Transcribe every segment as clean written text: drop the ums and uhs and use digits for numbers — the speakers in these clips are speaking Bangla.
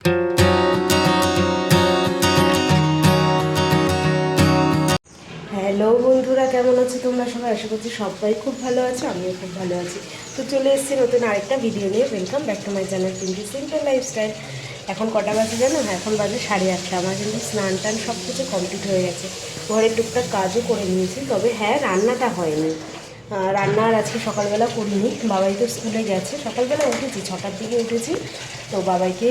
হ্যালো বন্ধুরা, কেমন আছো তোমরা সবাই? আশা করছি সবাই খুব ভালো আছো, আমিও খুব ভালো আছি। তো চলে এসেছি নতুন আরেকটা ভিডিও নিয়ে। Welcome back to my channel Pinky simple lifestyle. এখন কটা বাজে জানো? এখন বাজে 8:30। আমার কিন্তু স্নান টান সব কিছু কমপ্লিট হয়ে গেছে, ঘরের টুকটাক কাজও করে নিয়েছি। তবে হ্যাঁ, রান্নাটা হয়নি। রান্না আর আজকে সকালবেলা করিনি, বাবাই তো স্কুলে গেছে। সকালবেলা উঠেছি, 6টার দিকে উঠেছি। তো বাবাইকে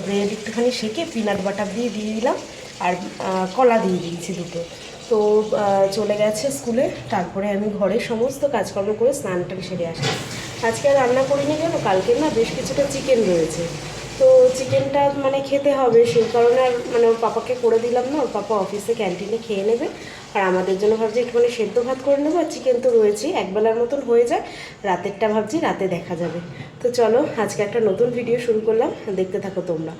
ব্রেড একটুখানি সেঁকে পিনাট বাটার দিয়ে দিলাম, আর কলা দিয়ে দিয়েছি দুটো। তো চলে গেছে স্কুলে। তারপরে আমি ঘরের সমস্ত কাজকর্ম করে স্নানটা সেরে আসি। আজকে আর রান্না করিনি কেন, কালকে না বেশ কিছুটা চিকেন রয়েছে। তো চিকেনটা মানে খেতে হবে, সেই কারণে আর মানে ওর পাপাকে করে দিলাম না। ওর পাপা অফিসে ক্যান্টিনে খেয়ে নেবে, আর আমাদের জন্য ভাবছি একটুখানি সেদ্ধ ভাত করে নেবো। আর চিকেন তো রয়েছেই, একবেলার মতন হয়ে যায়। রাতেরটা ভাবছি রাতে দেখা যাবে। তো চলো, আজকে একটা নতুন ভিডিও শুরু করলাম, দেখতে থাকো তোমরা।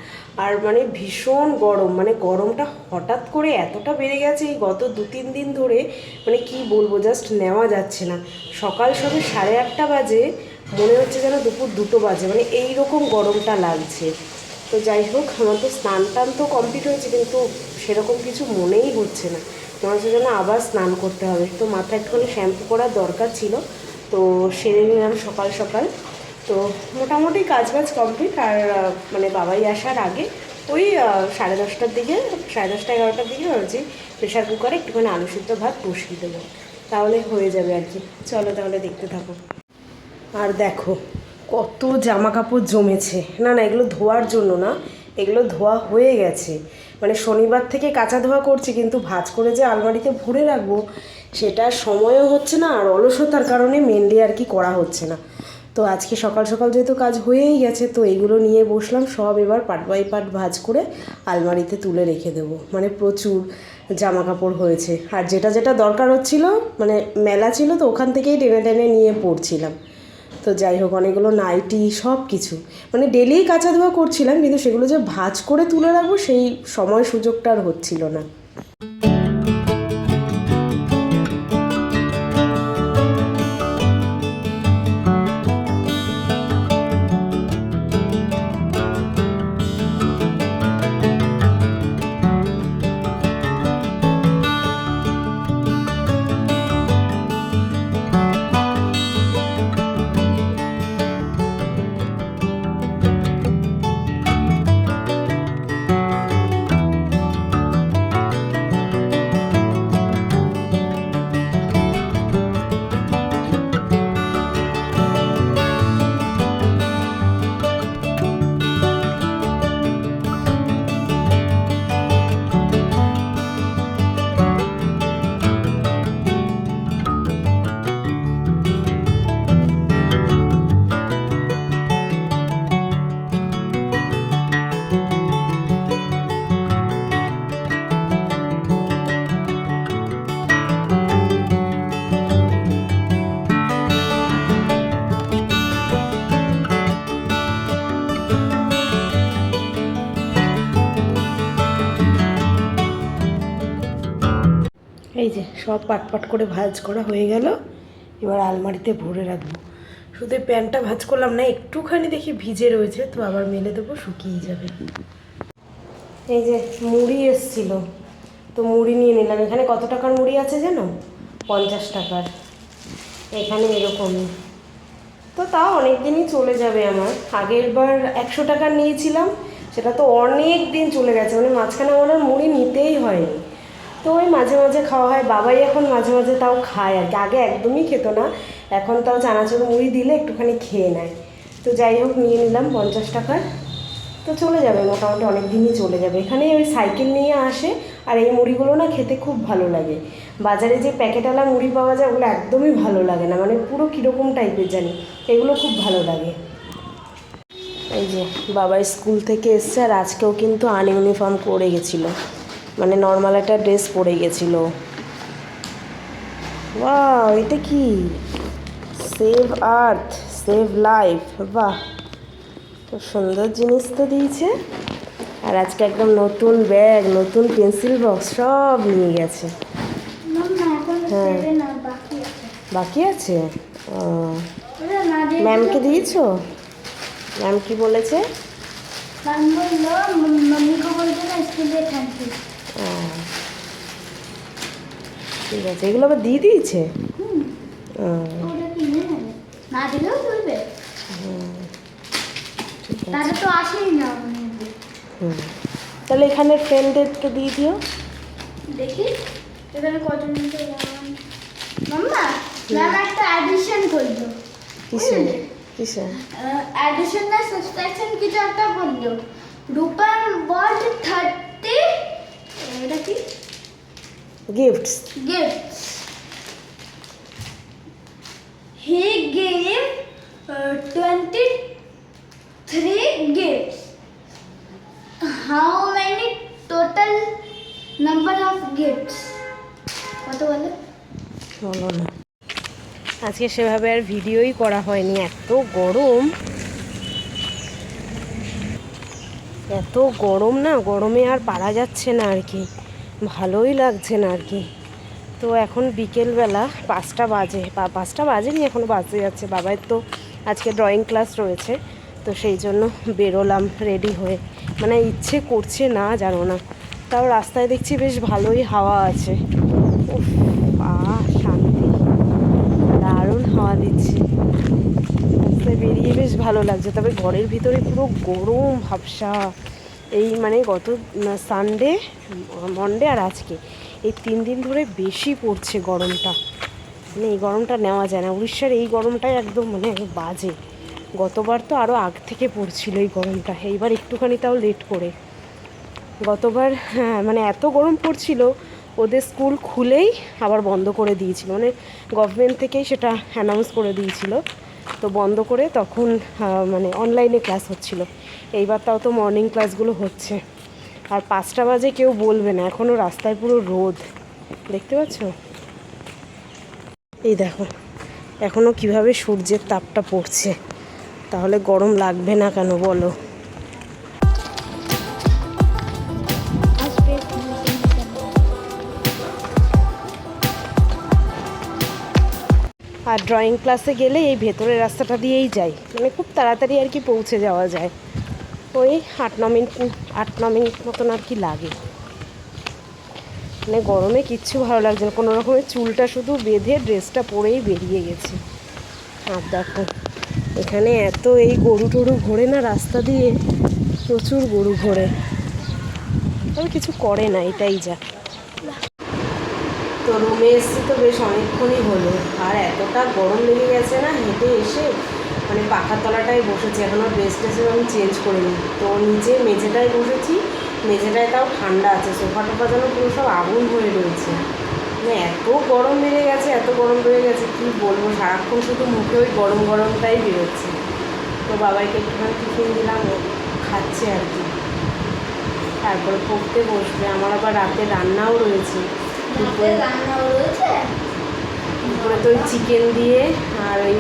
আর মানে ভীষণ গরম, মানে গরমটা হঠাৎ করে এতটা বেড়ে গেছে এই গত 2-3 দিন ধরে, মানে কি বলবো, জাস্ট নেওয়া যাচ্ছে না। সকাল সবে 8:30 বাজে, মনে হচ্ছে যেন দুপুর 2টো বাজে, মানে এই রকম গরমটা লাগছে। তো যাই হোক, আমার তো স্নান টান তো কমপ্লিট হয়েছে, কিন্তু সেরকম কিছু মনেই হচ্ছে না। মনে হচ্ছে যেন আবার স্নান করতে হবে। তো মাথায় একটুখানি শ্যাম্পু করার দরকার ছিল, তো সেরে নিলাম সকাল সকাল। তো মোটামুটি কাজবাজ কমপ্লিট। আর মানে বাবাই আসার আগে ওই 10:30টার দিকে, 10:30-11টার দিকে ভাবছি প্রেশার কুকারে একটুখানি আলু সিদ্ধ ভাত বসিয়ে দেবো, তাহলে হয়ে যাবে আর কি। চলো তাহলে দেখতে থাকো। আর দেখো কত জামা কাপড় জমেছে। না না, এগুলো ধোয়ার জন্য না, এগুলো ধোয়া হয়ে গেছে। মানে শনিবার থেকে কাচা ধোয়া করছি, কিন্তু ভাঁজ করে যে আলমারিতে ভরে রাখবো সেটা সময়ও হচ্ছে না, আর অলসতার কারণে মেনলি আর কি করা হচ্ছে না। তো আজকে সকাল সকাল যেহেতু কাজ হয়েই গেছে, তো এইগুলো নিয়ে বসলাম সব। এবার পার্ট বাই পার্ট ভাঁজ করে আলমারিতে তুলে রেখে দেবো। মানে প্রচুর জামা কাপড় হয়েছে, আর যেটা যেটা দরকার হচ্ছিল, মানে মেলা ছিল তো ওখান থেকেই টেনে টেনে নিয়ে পড়ছিলাম। তো যাই হোক, অনেকগুলো নাইটি সব কিছু, মানে ডেলি কাচা ধোয়া করছিলাম, কিন্তু সেগুলো যে ভাঁজ করে তুলে রাখবো সেই সময় সুযোগটা আর হচ্ছিল না। এই যে সব পাট পাট করে ভাঁজ করা হয়ে গেল, এবার আলমারিতে ভরে রাখবো। শুধু প্যান্টটা ভাঁজ করলাম না, একটুখানি দেখি ভিজে রয়েছে, তো আবার মেলে দেবো, শুকিয়ে যাবে। এই যে মুড়ি এসছিল, তো মুড়ি নিয়ে নিলাম। এখানে কত টাকার মুড়ি আছে জানো? 50 টাকার। এখানে এরকমই, তো তাও অনেক দিনই চলে যাবে আমার। আগের বার 100 টাকার নিয়েছিলাম, সেটা তো অনেক দিন চলে গেছে, মানে মাঝখানে আমার আর মুড়ি নিতেই হয়নি। তো ওই মাঝে মাঝে খাওয়া হয়, বাবাই এখন মাঝে মাঝে তাও খায় আর কি। আগে একদমই খেত না, এখন তাও চানাচুর মুড়ি দিলে একটুখানি খেয়ে নেয়। তো যাই হোক, নিয়ে নিলাম 50 টাকার। তো চলে যাবে, মোটামুটি অনেক দিনই চলে যাবে। এখানে ওই সাইকেল নিয়ে আসে, আর এই মুড়িগুলো না খেতে খুব ভালো লাগে। বাজারে যে প্যাকেটওয়ালা মুড়ি পাওয়া যায় ওগুলো একদমই ভালো লাগে না, মানে পুরো কীরকম টাইপের জানি। এগুলো খুব ভালো লাগে। এই যে বাবা স্কুল থেকে এসছে, আর আজকেও কিন্তু আনইউনিফর্ম করে গেছিলো, মানে নর্মাল একটা ড্রেস পরে গেছিলো। বাহ, এটা কি? সেভ আর্থ সেভ লাইফ, বাহ, খুব সুন্দর জিনিস তো দিয়েছে। আর আজকে একদম নতুন ব্যাগ, নতুন পেন্সিল বক্স সব নিয়ে গেছে। হ্যাঁ, বাকি আছে। ম্যামকে দিয়েছো? ম্যাম কি বলেছে? बोलो मम्मी को बोल देना इसके लिए थैंक यू। ঠিক আছে, এগুলো আবার দিয়ে দিয়েছে। ওটা কিনে নেবে, না দিলেও চলবে। তাহলে তো আসেই না। তাহলে এখানে ফ্রেন্ডদেরকে দিয়ে দিও। দেখি এখানে কজন আছে। মাম্মা ম্যাম একটা অ্যাডিশন করলো। কিসে কিসে অ্যাডিশন না সাবস্ট্রাকশন কিছু একটা করলো। রূপার বট 30 এটা কি gifts. gifts. He gave 23 gifts. How many total number of gifts? কত বলো? বলো না, আজকে সেভাবে আর ভিডিওই করা হয়নি, এত গরম, এত গরম না, গরমে আর পারা যাচ্ছে না আর কি, ভালোই লাগছে না আর কি। তো এখন বিকেলবেলা 5টা বাজে, 5টা বাজেনি এখনও বাজতে যাচ্ছে। বাবার তো আজকে ড্রয়িং ক্লাস রয়েছে, তো সেই জন্য বেরোলাম রেডি হয়ে। মানে ইচ্ছে করছে না জানো না, তাও রাস্তায় দেখছি বেশ ভালোই হাওয়া আছে। উফ, শান্তি, দারুণ হাওয়া দিচ্ছে, রাস্তায় বেরিয়ে বেশ ভালো লাগছে। তবে ঘরের ভিতরে পুরো গরম ভাবসা। এই মানে গত সানডে, মনডে আর আজকে এই 3 দিন ধরে বেশি পড়ছে গরমটা। মানে এই গরমটা নেওয়া যায় না, উড়িষ্যার এই গরমটাই একদম মানে বাজে। গতবার তো আরও আগ থেকে পড়ছিল এই গরমটা, এইবার একটুখানি তাও লেট করে। গতবার হ্যাঁ মানে এত গরম পড়ছিল, ওদের স্কুল খুলেই আবার বন্ধ করে দিয়েছিল, মানে গভর্নমেন্ট থেকেই সেটা অ্যানাউন্স করে দিয়েছিল। তো বন্ধ করে তখন মানে অনলাইনে ক্লাস হচ্ছিল। এইবার তাও তো মর্নিং ক্লাসগুলো হচ্ছে। আর 5টা বাজে কেউ বলবে না, এখনও রাস্তায় পুরো রোদ, দেখতে পাচ্ছ? এই দেখো এখনও কিভাবে সূর্যের তাপটা পড়ছে, তাহলে গরম লাগবে না কেন বলো? আর ড্রয়িং ক্লাসে গেলে এই ভেতরের রাস্তাটা দিয়েই যাই, মানে খুব তাড়াতাড়ি আর কি পৌঁছে যাওয়া যায়। ওই 8-9 মিনিট মতন আর কি লাগে। মানে গরমে কিচ্ছু ভালো লাগছে না, কোনো রকমের চুলটা শুধু বেঁধে ড্রেসটা পরেই বেরিয়ে গেছি। আর দেখো এখানে এত এই গরু টরু ঘোরে না রাস্তা দিয়ে, প্রচুর গরু ঘোরে, তবে কিছু করে না, এটাই যা। তো রুমে এসছি তো বেশ অনেকক্ষণই হলো, আর এতটা গরম লেগে গেছে না, হেঁটে এসে মানে পাখার তলাটায় বসেছি, এখনও ড্রেস ট্রেসের আমি চেঞ্জ করিনি। তো নিচে মেঝেটায় বসেছি, মেঝেটায় তাও ঠান্ডা আছে, সোফা টোফা যেন পুরো সব আগুন হয়ে রয়েছে। মানে এত গরম বেড়ে গেছে, এত গরম বেড়ে গেছে কী বলবো, সারাক্ষণ শুধু মুখে ওই গরম গরমটাই বেরোচ্ছে। তো বাবাইকে একটুখানি টিফিন দিলাম, খাচ্ছে আর কি, তারপরে পড়তে বসবে। আমার আবার রাতে রান্নাও রয়েছে, দুপুরে তো ওই চিকেন দিয়ে আর ওই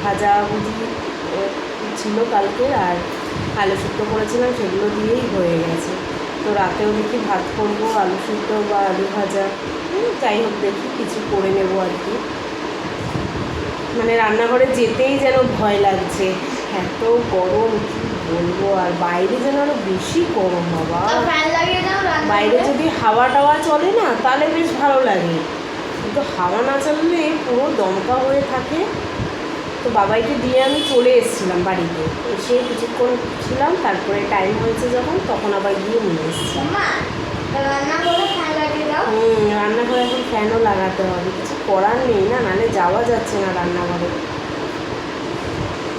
ভাজা ভুজি ছিল কালকে, আর আলু সিদ্ধ করেছিলাম, সেগুলো দিয়েই হয়ে গেছে। তো রাতেও দেখি ভাত করবো, আলু সিদ্ধ বা আলু ভাজা, যাই হোক দেখি কিছু করে নেবো আর কি। মানে রান্নাঘরে যেতেই যেন ভয় লাগছে, এত গরম কী বলবো। আর বাইরে যেন আরও বেশি গরম বাবা, বাইরে যদি হাওয়া টাওয়া চলে না তাহলে বেশ ভালো লাগে, কিন্তু হাওয়া না চললে পুরো দমকা হয়ে থাকে। তো বাবাইকে দিয়ে আমি চলে এসেছিলাম বাড়িতে, এসে কিছুক্ষণ ছিলাম, তারপরে টাইম হয়েছে যখন তখন আবার গিয়ে নিয়ে এসেছি। রান্নাঘরে এখন ফ্যানও লাগাতে হবে, কিছু করার নেই না, নাহলে যাওয়া যাচ্ছে না রান্নাঘরে।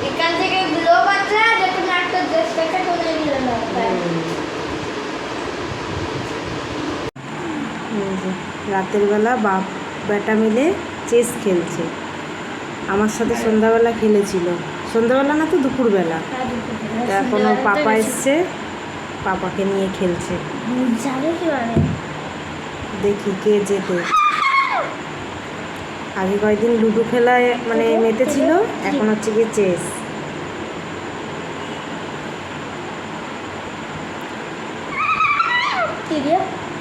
এখান থেকে গ্লোব আছে, যেটা একটা ড্রেসটাকে তুলে নিয়ে রাতের বেলা বাপ বেটা মিলে চেস খেলছে, আমার সাথে সন্ধ্যাবেলা খেলেছিল, সন্ধ্যাবেলা না তো দুপুরবেলা। এখন ওর পাপা এসছে, পাপাকে নিয়ে খেলছে, দেখি কে জেতে। আগে কয়েকদিন লুডো খেলায় মানে মেতেছিল, এখন হচ্ছে গিয়ে চেস।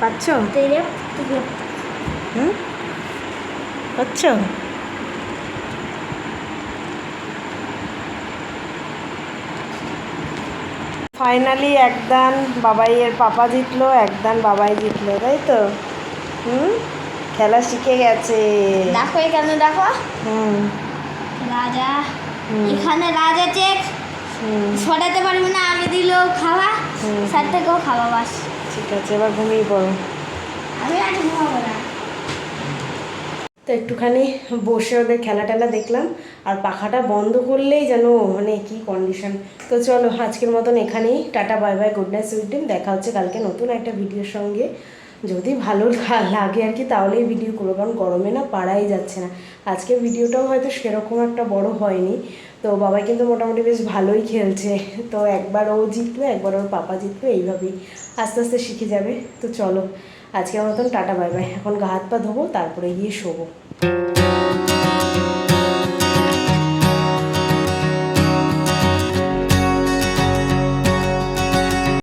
পাচ্ছ? পাচ্ছ? ফাইনালি একদান বাবাইয়ের পাপা জিতলো, একদান বাবাই জিতলো, তাই তো? খেলা শিখে গেছে। দেখো এখানে দেখো হুম রাজা, হুম। এখানে রাজা চেক সরাতে পারবে না, আগে দিল খাওয়া, স্যার থেকেও খাওয়া, বাস। ঠিক আছে, এবার ঘুমিয়ে পড়ো। আমি আজ ঘুমাবো না। তো একটুখানি বসে ওদের খেলা টেলা দেখলাম, আর পাখাটা বন্ধ করলেই যেন মানে কি কন্ডিশন। তো চলো আজকের মতন এখানেই, tata bye bye, good night, sweet dream. দেখা হচ্ছে কালকে নতুন একটা ভিডিওর সঙ্গে, যদি ভালো লাগে আর কি তাহলেই ভিডিও করবো, কারণ গরমে না পারাই যাচ্ছে না। আজকের ভিডিওটাও হয়তো সেরকম একটা বড় হয়নি। তো বাবাই কিন্তু মোটামুটি বেশ ভালোই খেলছে। তো একবার ও জিতবে, একবার ওর পাপা জিতবে, এইভাবেই আস্তে আস্তে শিখে যাবে। তো চলো আজকের মতন টাটা বাই বাই। এখন গা হাত পা ধোবো, তারপরে গিয়ে শোবো।